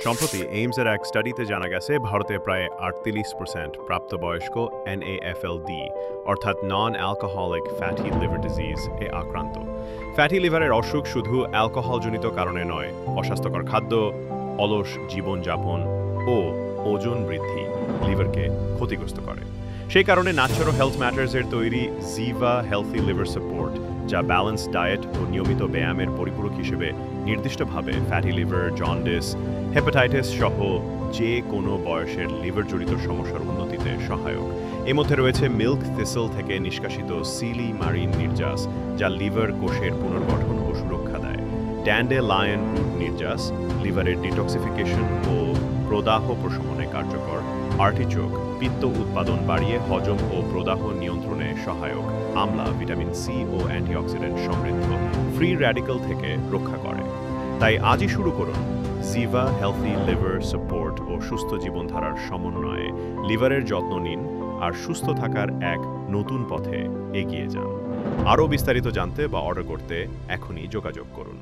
সম্প্রতি এইমসের এক স্টাডিতে জানা গেছে ভারতে প্রায় 38% প্রাপ্তবয়স্ক NAFLD অর্থাৎ non alcoholic fatty liver disease এ আক্রান্ত। ফ্যাটি লিভারের অসুখ শুধু অ্যালকোহলজনিত কারণে নয়, অস্বাস্থ্যকর খাদ্য, অলস জীবনযাপন ও ওজন বৃদ্ধি লিভারকে ক্ষতিগ্রস্ত করে। সেই কারণে ন্যাচারাল হেলথ ম্যাটার্সের তৈরি জিভা হেলথি লিভার সাপোর্ট, যা ব্যালেন্স ডায়েট ও নিয়মিত ব্যায়ামের পরিপূরক হিসেবে নির্দিষ্টভাবে ফ্যাটি লিভার, জন্ডিস, হেপাটাইটিস সহ যে কোনো বয়সের লিভার জড়িত সমস্যার উন্নতিতে সহায়ক। এর মধ্যে রয়েছে মিল্ক থিসল থেকে নিষ্কাশিত সিলি মারিন নির্যাস, যা লিভার কোষের পুনর্গঠন ও সুরক্ষা দেয়। ড্যান্ডেলায়ন রুট নির্যাস লিভারের ডিটক্সিফিকেশন ও প্রদাহ প্রশমনে কার্যকর। আর্টিচোক পিত্ত উৎপাদন বাড়িয়ে হজম ও প্রদাহ নিয়ন্ত্রণে সহায়ক। আমলা ভিটামিন সি ও অ্যান্টিঅক্সিডেন্ট সমৃদ্ধ, ফ্রি র্যাডিক্যাল থেকে রক্ষা করে। তাই আজই শুরু করুন জিভা হেলথি লিভার সাপোর্ট ও সুস্থ জীবনধারার সমন্বয়ে লিভারের যত্ন নিন আর সুস্থ থাকার এক নতুন পথে এগিয়ে যান। আরও বিস্তারিত জানতে বা অর্ডার করতে এখনই যোগাযোগ করুন।